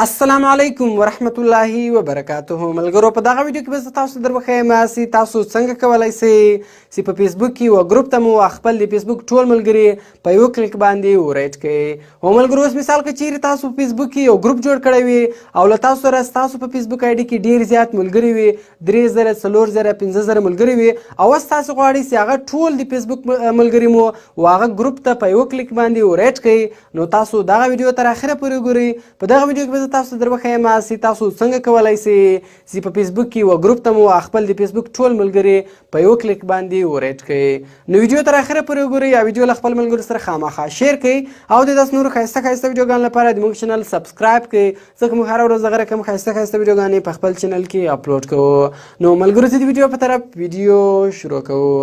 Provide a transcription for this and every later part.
السلام علیکم ورحمت الله وبرکاته. ملګرو په دغه ویډیو کې به زه تاسو در وښیم چې تاسو څنګه کولی شئ چې په فیسبوک کې یوه ګروپ ته مو خپل د فیسبوک ټول ملګري په یو کلیک باندې ورایټ کړئ. او ملګرو اوس مثال که چیرې تاسو په فیسبوک کې یو ګروپ جوړ کړی وي او له تاسو سره ستاسو په فیسبوک آی ډي کې ډېر زیات ملګري وي، 3000 4000 5000 ملګري وي، او اوس تاسو غواړئ چې هغه ټول د فیسبوک ملګري مو هغه ګروپ ته په یو کلیک باندې ورایټ کړئ. نو تاسو دغه ویډیو تر اخره پورې ګورئ. په دغه ویډیو کې به تاسو در وښیم چې تاسو څنګه کولی شئ چې په فیسبوک کې یوه ګروپ ته مو خپل د فیسبوک ټول ملګري په یو کلیک باندې ورایټ کړئ. نو ویډیو تر اخره پورې وګورئ او ویډیو له خپل ملګرو سره خامخا شیر کړئ او د داسې نورو ښایسته ښایسته ویډیوګانو لپاره د موږ چینل سبسکرایب کړئ، ځکه موږ هره ورځ دغه رقم ښایسته ښایسته ویډیوګانې په خپل چینل کې اپلوډ کوو. نو ملګرو چې د ویډیو په طرف ویډیو شروع کوو.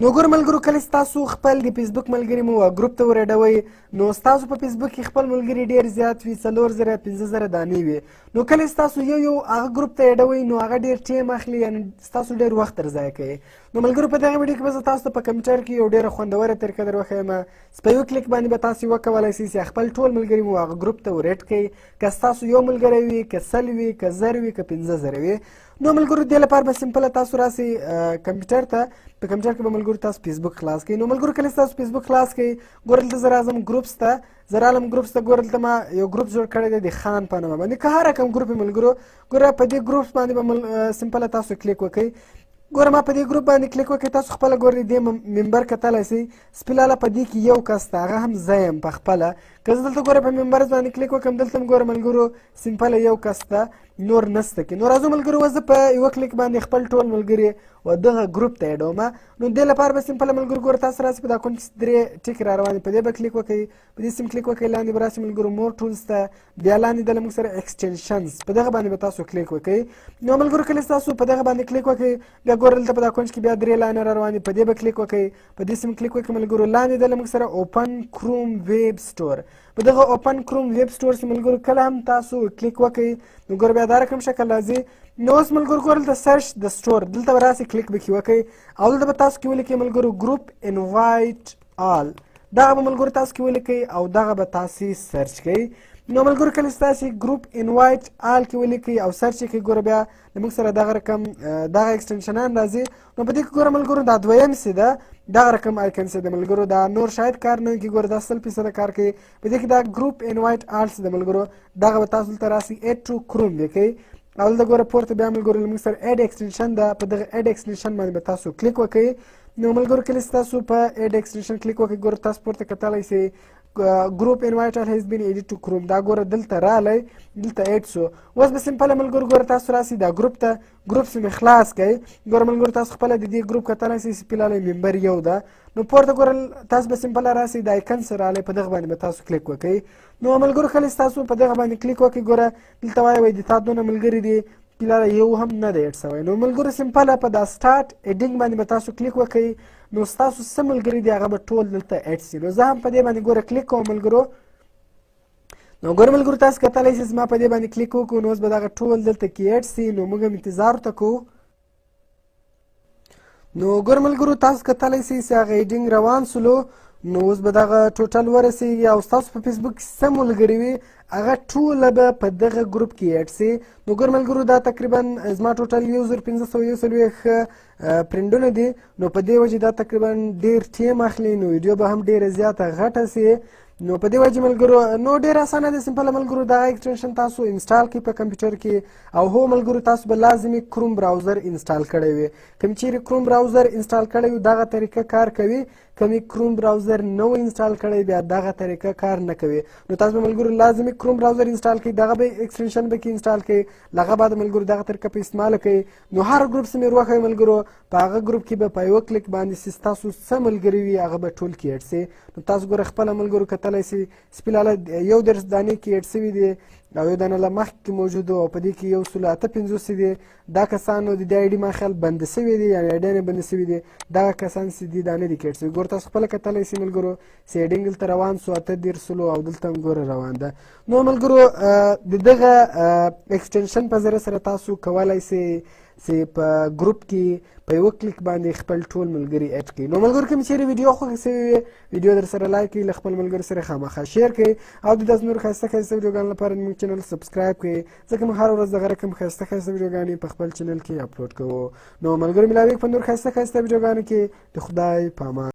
نو ګور ملګرو، کله چې تاسو خپل د فیسبوک ملګري مو ګروپ ته ورایډوئ نو ستاسو په فیسبوک کې خپل ملګري ډېر زیات وي، 4000 5000 دانې وي. نو کله چې تاسو یو هغه ګروپ ته ایډوئ نو هغه ډېر ټایم اخلي، یعنې ستاسو ډېر وخت تر ضایع کوي. نو ملګرو په دغه ویډیو کې به زه تاسو ته په کمپیوټر کې یو ډېره خوندوره طریقه در وښیم چې په یو کلیک باندې به تاسو وکولی شئ چې خپل ټول ملګري مو هغه ګروپ ته ورایټ کړئ، که ستاسو یو ملګری وي، که 100 وي، که 1000 وي، که 50,000 وي. نو ملګرو دې لپاره به سمپله تاسو راسئ کمپیوټر ته. په کمپیوټر کې به ملګرو تاسو فیسبوک خلاص کړئ. نو ملګرو کله چې تاسو فیسبوک خلاص کړئ ګورئ دلته زه راځم ګروپس ته. زه رالم ګروپس ته، ګورئ دلته ما یو ګروپ جوړ کړی دی د خان په نامه باندې، که هر رقم ګروپ وي ملګرو. ګوره په دې ګروپس باندې به سمپله تاسو کلیک وکړئ. ګوره ما په دې ګروپ باندې کلیک وکړئ، تاسو خپله ګورئ دې ممبر کتلی شئ. سپیلاله په دې کې یو کس ته، هغه هم زه یم په خپله. که زه دلته ګوره په ممبرز باندې کلیک وکړم، دلته هم ګوره ملګرو سمپله یو کس ته، نور نسته کې. نو راځو ملګرو اوس زه په یوه کلیک باندې خپل ټول ملګري و دغه ګروپ ته ایډوم. نو دې لپاره به سمپله ملګرو ګوره تاسو راسئ په دا کونج کې 3 ټکي را روان دي، په دې به کلیک وکړئ، په دې سیم کلیک وکړئ، لاندې به راسئ ملګرو مور ټولز ته، بیا لاندې دله موږ سره ایکسټینشنز، په دغه باندې به تاسو کلیک وکړئ. نو ملګرو کله چې تاسو په دغه باندې کلیک وکړئ بیا ګوره دلته په دا کونج کې بیا 3 لاینه را روان دي، په دې به کلیک وکړئ، په دې سیم کلیک وکړئ ملګرو، لاندې دله موږ سره اوپن کروم ویب سټور، په دغه اوپن کروم ویب سټور چې ملګرو کله هم تاسو کلیک وکړئ نو ګوره بیا دا رقم شکل راځي. نو اوس ملګرو ګوره دلته سرچ د سټور، دلته به راسئ کلیک به کې وکړئ او دلته به تاسو کې ولیکئ ملګرو ګروپ انوایټ آل، دغه به ملګرو تاسو کې ولیکئ او دغه به تاسې سرچ کړئ. نو ملګرو کله چې تاسې ګروپ انوایټ آل کې ولیکئ او سرچ یې کړئ ګوره بیا د موږ سره دغه رقم دغه ایکسټنشنان راځي. نو په دې کې ګوره ملګرو دا دویم سي ده، دغه رقم آیکن سي ده ملګرو، دا نور شاید کار نه کوي، ګوره دا 100% کار کوي. په دې کې دا ګروپ انوایټ آل سي ده ملګرو، دغه به تاسو دلته راسئ ایډ ټو کروم وکړئ او دلته ګوره پورته بیا ملګرو موږ سره ایډ ایکسټنشن ده، په دغه ایډ ایکسټنشن باندې به تاسو کلیک وکړئ. نو ملګرو کله چې تاسو په ایډ ایکسټنشن کلیک وکړئ ګوره تاسو پورته کتلی شئ ګروپ انوایټر هیز بین ایډیټ ټو کروم، دا ګوره دلته رالی، دلته ایډ شو. اوس به سمپله ملګرو ګوره تاسو راسئ دا ګروپ ته، ګروپ چې مې خلاص کړئ ګوره ملګرو تاسو خپله د دې ګروپ کتلی شئ چې فلحال ممبر یو ده. نو پورته ګوره تاسو به سمپله راسئ د آیکن سره رالی، په دغه باندې به تاسو کلیک وکړئ. نو ملګرو کله چې تاسو په دغه باندې کلیک وکړئ ګوره دلته وایي د تا دونه ملګري دي، فلحال یو هم نه دی ایډ شوی. نو ملګرو سمپله په دا سټارټ ایډینګ باندې به تاسو کلیک وکړئ، نو ستاسو څه ملګري دي هغه به ټول دلته ایډ شي. نو زه هم په دې باندې ګوره کلیک کوم ملګرو. نو ګوره ملګرو تاسو کتلی شئ زما په دې باندې کلیک وکړو نو اوس به دغه ټول دلته کې ایډ شي. نو موږ هم انتظار ورته کوو. نو ګوره ملګرو تاسو کتلی شئ چې هغه ایډینګ روان سولو. نو اوس به دغه ټوټل ورسېږي او ستاسو په فیسبوک کې څه ملګري وي هغه ټوله به په دغه ګروپ کې ایډ شي. نو ګوره ملګرو دا تقریبا زما ټوټل 1541 پرنټونه دي، نو په دې وجې دا تقریبا ډېر ټایم اخلي، نو ویډیو به هم ډېره زیاته غټه سي. نو په دې وجې ملګرو نو ډېر اسانه دی، سمپله ملګرو دغه ایکسټنشن تاسو انسټال کړئ په کمپیوټر کې. او هو ملګرو تاسو به لازمي کروم براوزر انسټال کړی وي، کوم چیرې کروم براوزر انسټال کړی وي دغه طریقه کار کوي، کومې کروم براوزر نه و انسټال کړی بیا دغه طریقه کار نه کوي. نو تاسو به ملګرو لازمي کروم براوزر انسټال کړئ، دغه به ایکسټنشن به کې انسټال کړئ، له هغه بعد ملګرو دغه طریقه په استعمال کړئ. نو هر ګروپ چې مې وښیي ملګرو په هغه ګروپ کې به په یوه کلیک باندې چې ستاسو څه ملګري وي هغه به ټول کې ایډ شي. نو تاسو ګوره خپله ملګرو کتلی شئ سپیلاله 1 دانې کې ایډ شوي دي او 1 دانه له مخکې موجود و او په دې کې 158 دي. دا کسانو د دې آی ډي ما خیال بنده شوي دي، یعنې آیډیانې بنده شوي دي، دغه کسان چې دي دا نه دي کې ایډ شوي. ګوره تاسو خپله کتلی شئ ملګرو چې ایډینګ دلته روان سو 38 او دلته هم ګوره روان ده. نو ملګرو د دغه ایکسټنشن په ذریعه سره تاسو کولی شئ چې په ګروپ کې په یوه کلیک باندې خپل ټول ملګري اډ کړئ. نو ملګرو که مې چیرې ویډیو خوښه سوې وي ویډیو در سره لایک کړئ، له خپل ملګرو سره خامخا شیر کړئ او د داسې نورو ښایسته ښایسته ویډیوګانو لپاره زموږ چینل سبسکرایب کړئ ځکه موږ هره ورځ دغه رقم ښایسته ښایسته ویډیوګانې په خپل چینل کې اپلوډ کوو. نو ملګرو ملاویږو په نور ښایسته ښایسته ویډیوګانو کې. د خدای په امان.